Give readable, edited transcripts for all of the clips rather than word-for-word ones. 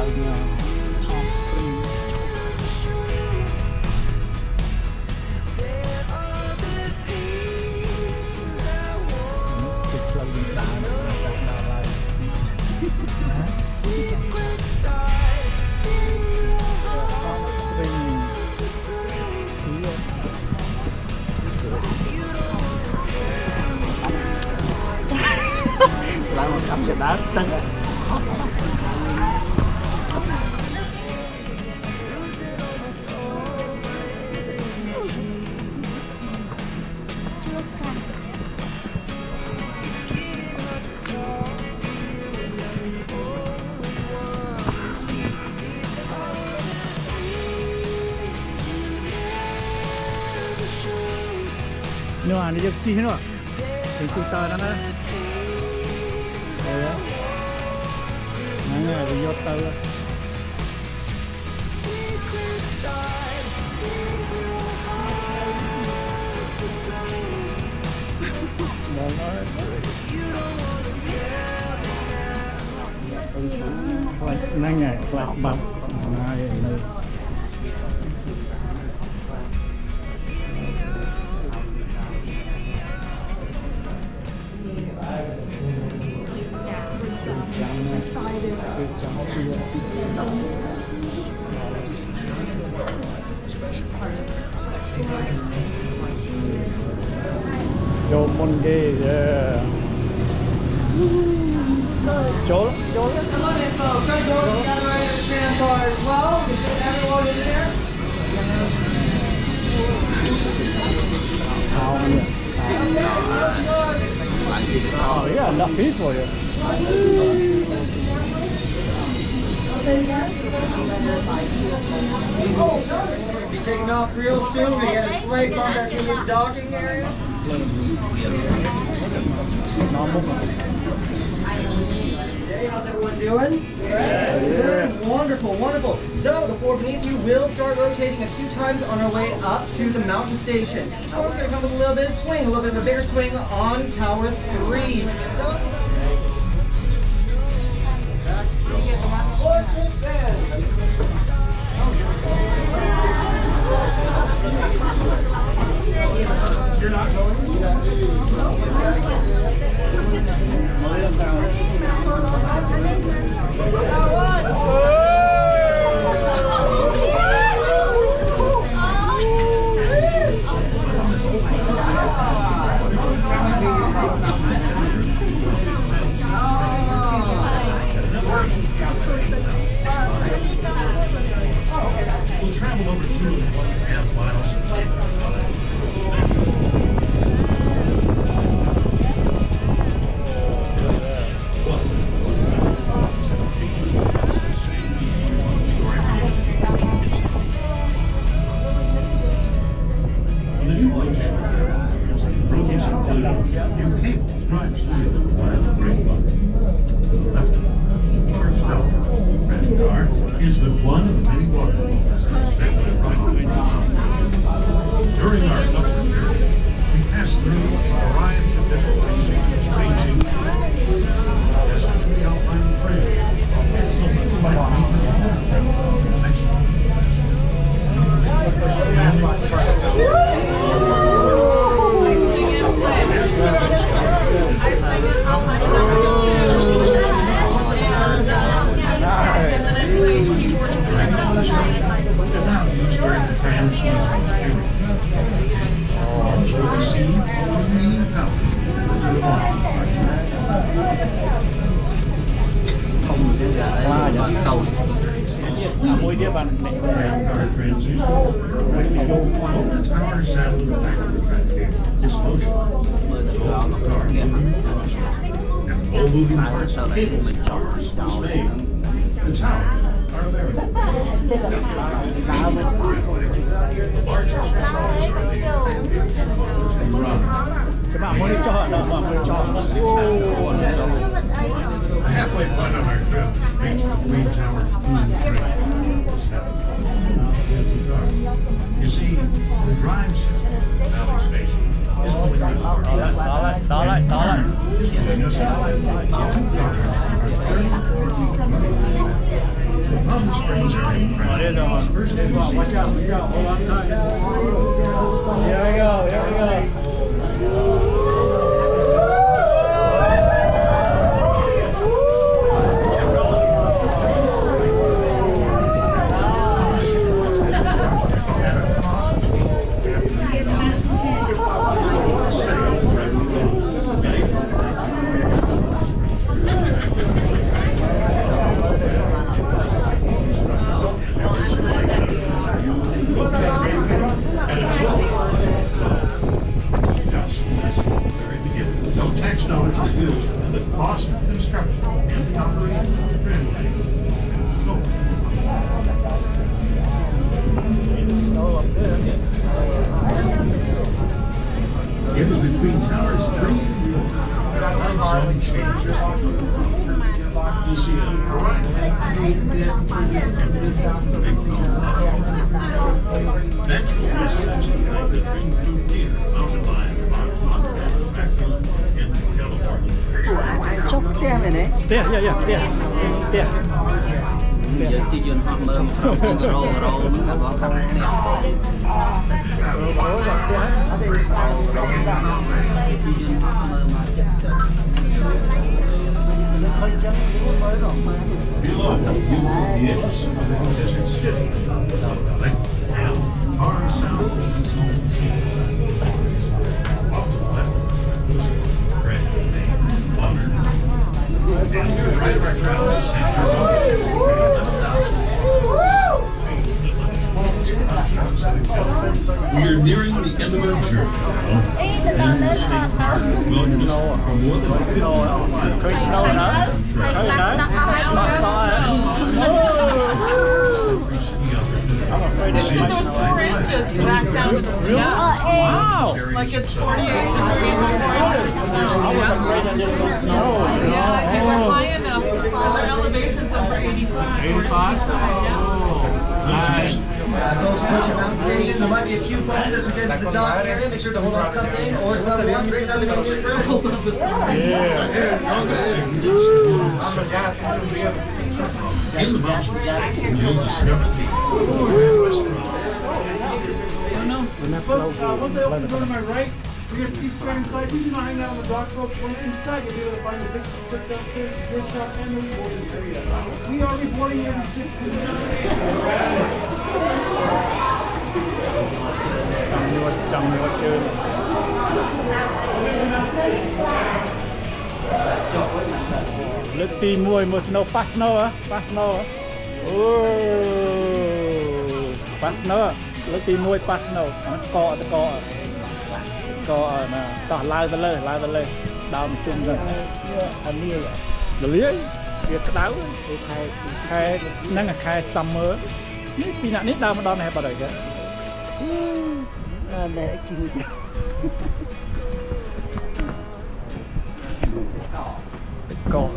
ឡើងPalm Springs ទឹកផ្លូវយើងដើរដល់ហើយឡើងមកកម្មចដាទឹកនោះអានេះយកជីនោះទៅទូតើហ្នឹងណាហ្នឹងហើយវាយកទៅហ្នឹងហើយផ្លាស់បាត់ហើយនៅ Vô môn ghê yeah. Chối lắm, chối lắm. Come on in, folks. Try to go together right at the stand bar as well. You get everyone in there. Oh yeah, enough piece for you. Be taking off real soon. We got a sleigh on that's in the docking area. Hey, how's everyone doing? Good. Wonderful, wonderful. So the floor beneath you will start rotating a few times on our way up to the mountain station. Now we're going to come with a little bit of swing, a little bit of a bigger swing on Tower 3. So, you're not going? We'll travel over 2.5 miles. Is but one of the many waterfalls that went right. During our upward journey, we passed through a variety of different places, ranging as to the Alpine Trail, so by and now used during the Tram period. Also received the remaining tower to the north. Tramcar transition. While the tower is saddled in the back of the tram cable is motionless. So the car moving parts and all moving parts of cables and towers is made. The towers are available. The largest towers are the towers and the halfway point of our trip reached the Green Towers You see, the drive system of the Valley Station is only good for is moving us out. The two cars are 34 feet. The Palm Springs area. There's one. First thing you see. Watch out, watch out. Hold on tight. Here we go, here we go. And the cost of construction and the operation of the tramway. It is between towers 3 and 4. Light zone changes. You see a variety of natural residents like the Dream Blue Deer, mountain lion, fox, bobcat, raccoon, and California. Chúc tem này đấy. Tia, yeah, tia. Tia. Giờ chỉ dừng hoặc mơ một rô nó cả có thằng này. Chỉ dừng hoặc mơ mà chật chật. Below, you will be able to see the desert city of Lake and far south off to the left, red, water. And to the right of our travel is Center 11,000. We are nearing the end of our journey. And the state park wilderness for more than 50 miles. Khơi snow nữa. Khơi đấy. See those 4 inches back down to the Wow. like it's 48 degrees and 4 inches of snow. I was afraid I just go snow. Yeah, and we're high enough because our elevation's over 85. 85? Nice. Folks approaching Mountain Station, there might be a few folks as we get into the dock area. Make sure to hold on to something or someone. Great time to go to your friends. In the mountains, you'll discover the Tramway restaurant. Folks, once I open the door to my right, we're going to see straight inside. We do not hang out on the dock, folks. Once inside, you'll be able to find the big quick downstairs, the gift shop, and the reporting area. We are reporting every 6 minutes. Trong nuốt chưa. Lớp tí mùi một snow fast snow á, fast snow á. Fast snow á. Lớp tí mùi fast snow. Cọ nè, tỏ lao tới lên. Đào một chung rồi. Anh như vậy. Đồ lý việc đáo. Khai năng là khai summer. Tí nạn nít đào mà đo này bao đời kìa. Để chịu. Cọ.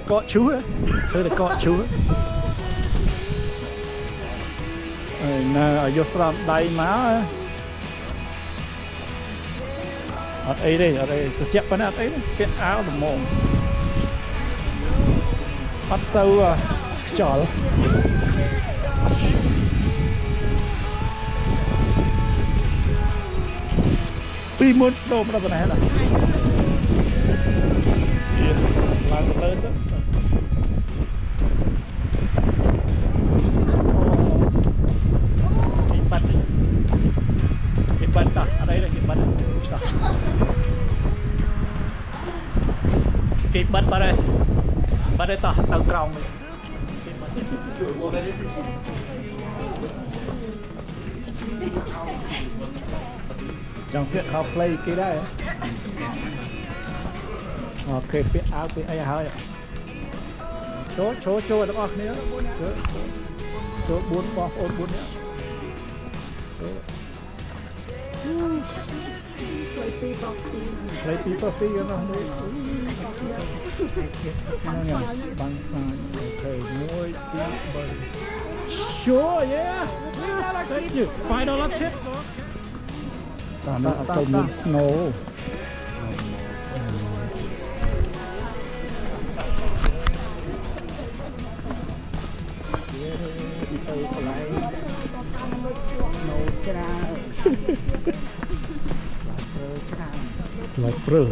Cọ chú á. Thôi là cọ chú á. Nè, ở vô from đầy máu á. Ở đây, tôi chẹp vào nè, ở đây, cái áo là mồm. Bắt sâu à, chỏ lắm. Pi muốn snow mà đâu này hết à? Làm cái lơ sức. Cái bật đó, ở đây là cái bật. Cái bật vào đây. Bật đây tao còng mình. Trong chuyện họ play cái đấy. Ok, biết áo biết ai hỏi. Chỗ ở đó nữa. Chỗ 4 con ôn 4 nữa. Play people fee nó băng sang. Okay, more people. Sure, yeah. Thank you. $5 tip. Nó so much snow. កន្លែងស្នូច្រើនស្លាយព្រឺ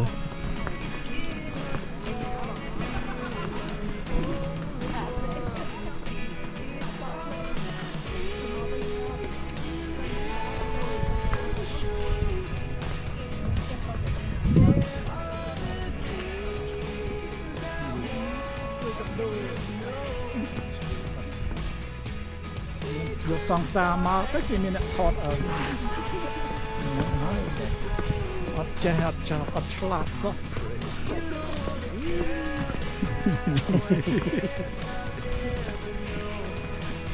យកសង្សារមកទៅគេមានអ្នកថតអត់ចេះអត់ឆ្លាតសោះ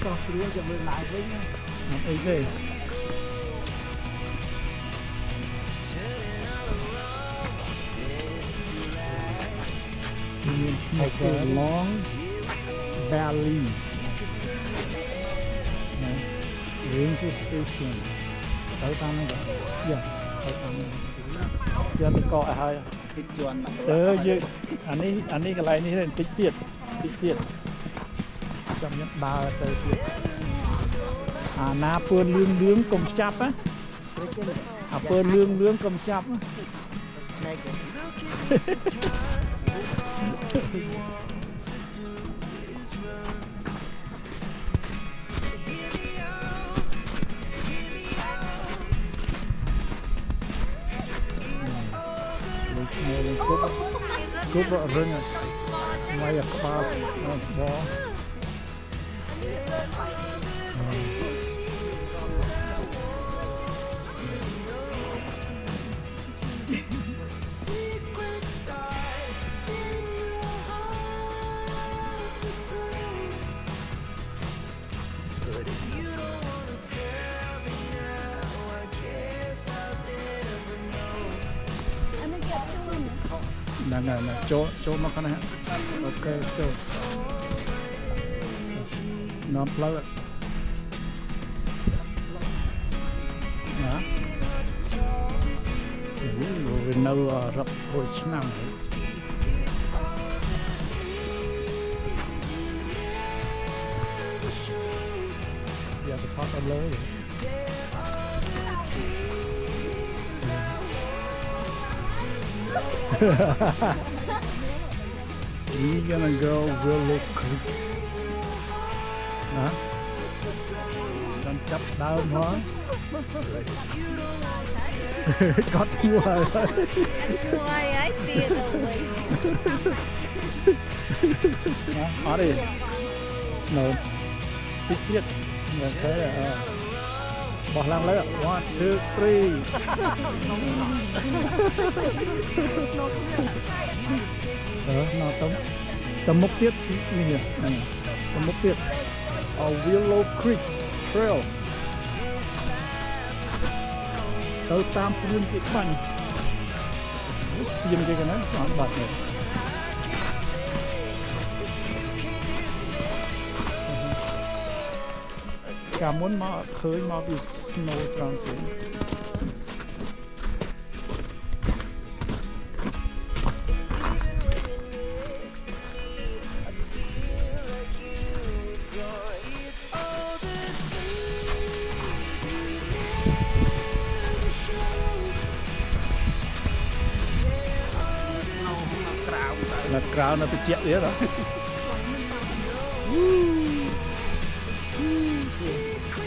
ក៏ស្រួលจะមើល live វិញអត់អីទេមានឈ្មោះគេ Long Valley Ranger Station ទៅតាមហ្នឹងយ៉ាទៅតាមហ្នឹងជាទៅកកឲ្យហើយតិចជាន់យើងអានេះកន្លែងនេះបន្តិចទៀតចាំខ្ញុំដើរទៅទៀតអាណាពឿនលឿងកុំចាប់ណាអាពឿនលឿងកុំចាប់ណាគប់រឹងមកយកក្បាលបហ្នឹងចូលមកខាងនេះអូខេចូលនាំផ្លូវណាវានៅរាប់រយឆ្នាំយកទៅផតអត់លើWe're gonna go Willow Creek. Hả? Con chấp đau hả? Có thua rồi. Thua ấy tiền rồi. Ở đi. Nộp. Tích tiết. Như thế là bỏ làm lấy ạ. 1, 2, 3. Nó tấm mốc tiết như này tấm mốc tiết Willow Creek Trail tới tam phương cái bánh tìm cái này nó bật này cả muốn mà khơi mà bị snow trong cái là crowd nó bị chết đấy đó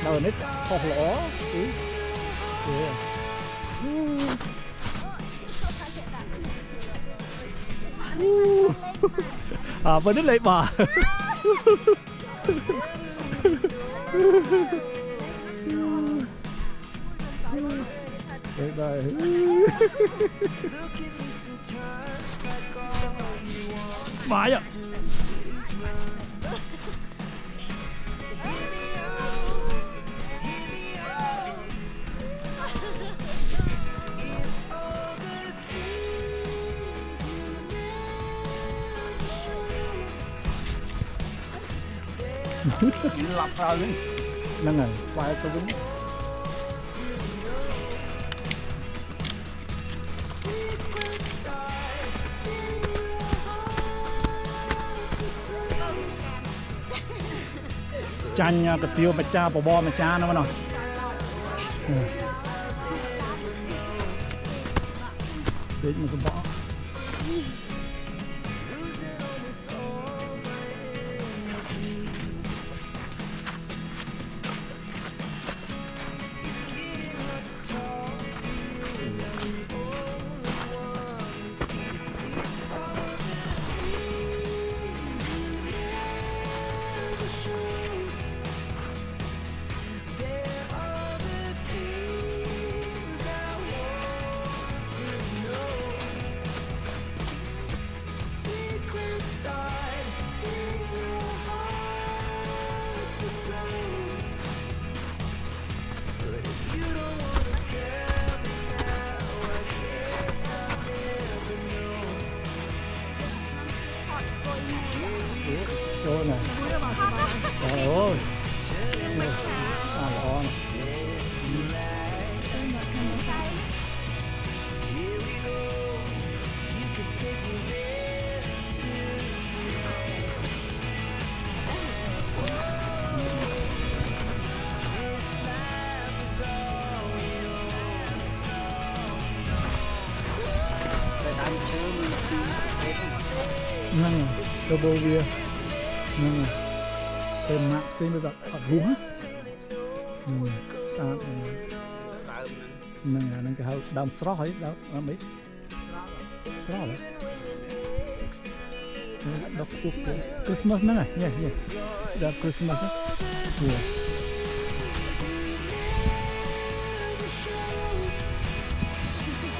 đầu nít hột lỗ à bên nít lấy bà đây Vãi ạ. Lặp ra lên. Nâng rồi, quay tôi đúng. ចាញ់កាទៀវម្ចាស់បបរម្ចាស់ហ្នឹងណោះពេកមកកបោ Chỗ này. Trời ơi. À, rõ này. Nâng turbo gear nâng thêm map xem bây giờ ở rúm sao nâng nâng cái hậu đâm srot ấy đâu mấy srot đấy đọc chụp Christmas nè nhỉ nhỉ đọc Christmas á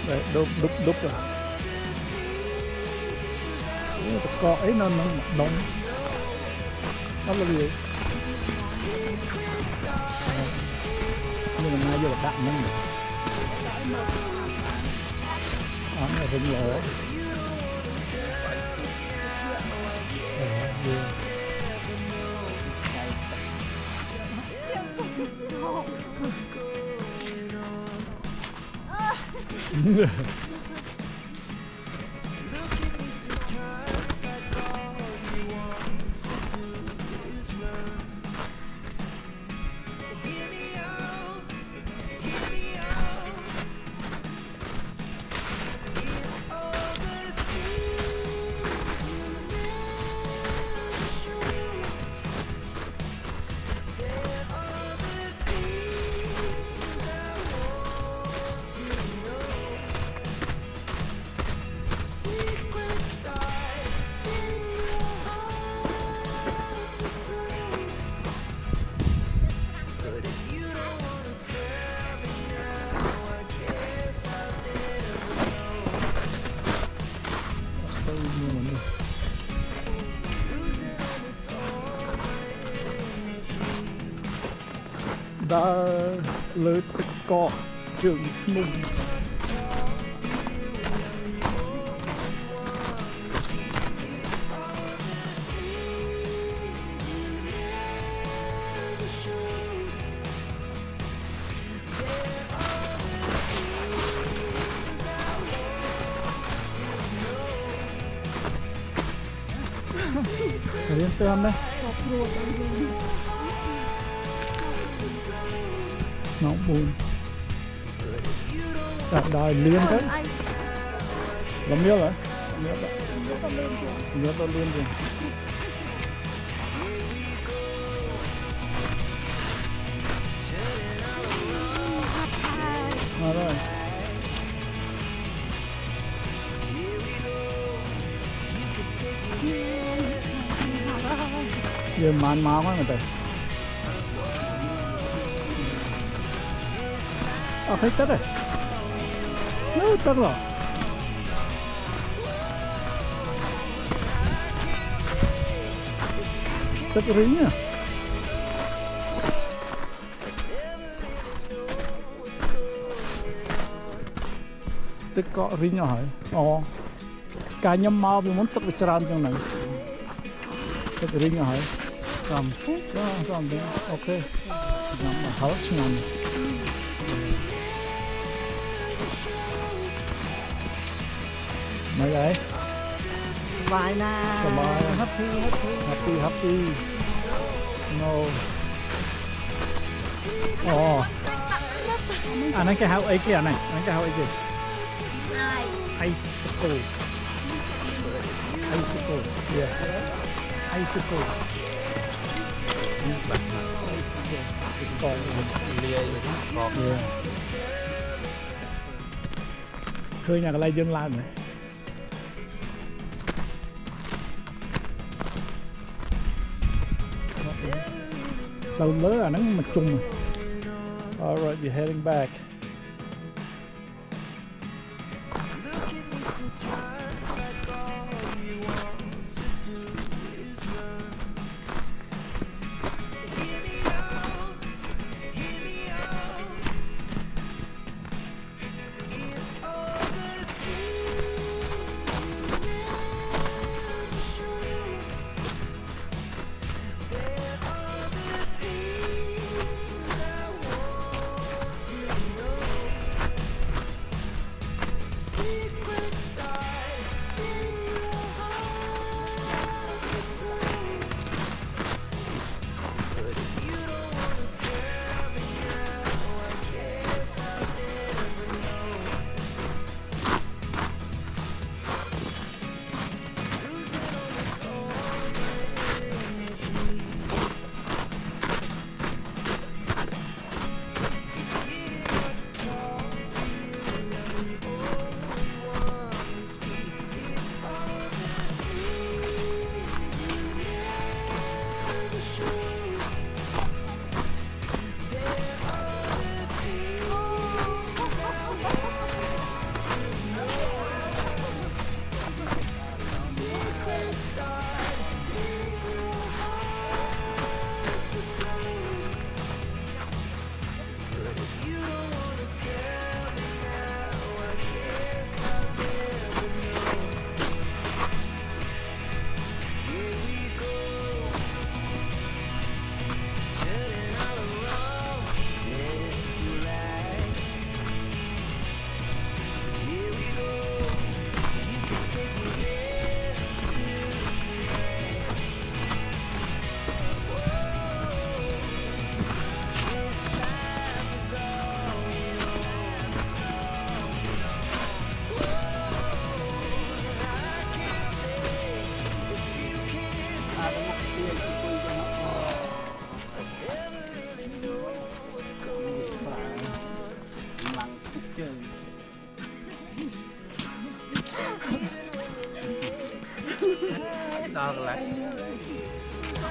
đấy đúc rồi cọ ấy nó đông đó là gì nhưng mà nay vô là đạn nâng đó là rừng lửa đã lưới cọ trường mùng Kalian xem đây nóng buồn đặt đòi liên đấy làm miếng hả miếng to liên rồi rồi giờ màn máu quá người ta thấy tất rồi nó tất rồi tất rính à tất cọ rính nhỏ hỏi ồ cả nhóm mau vì muốn tất bị tràn trong này tất rính nhỏ hỏi cầm đi ok nằm mà háo nằm mấy đấy sờ bài na happy no Ồ. À nó cái hậu ấy kìa này, nó cái hậu ấy kìa. High school. High school. Yeah. High school. Còn yeah. Khơi nhà cái này dân làm này. Tàu lớn là nắng mặt trung rồi. Alright, we're heading back.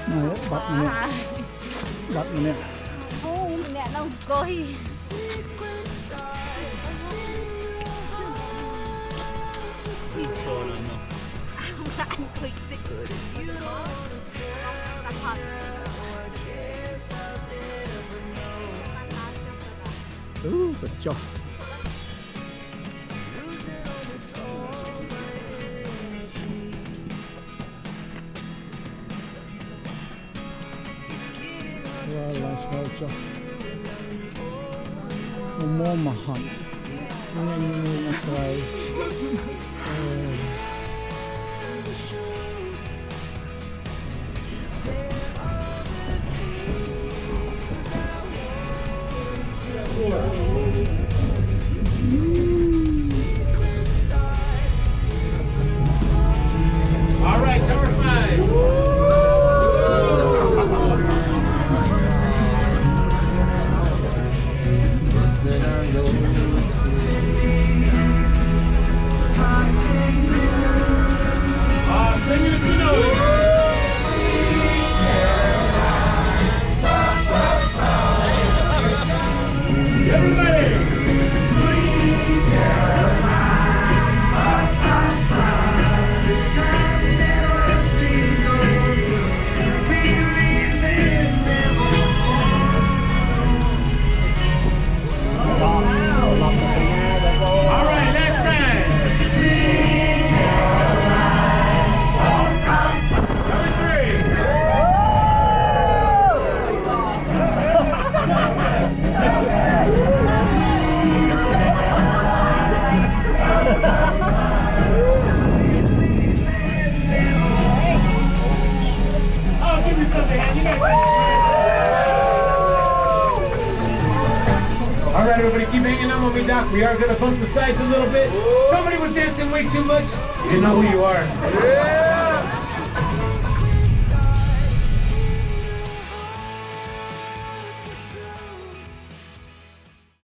Này, bật nè. Bật nè. Ô, mẹ đâu coi. Anh cười tích. Good job. Well, more mahal. Ini try. All right, number 5. hanging out with me, Doc. We are gonna bump the sides a little bit. Somebody was dancing way too much. You know who you are.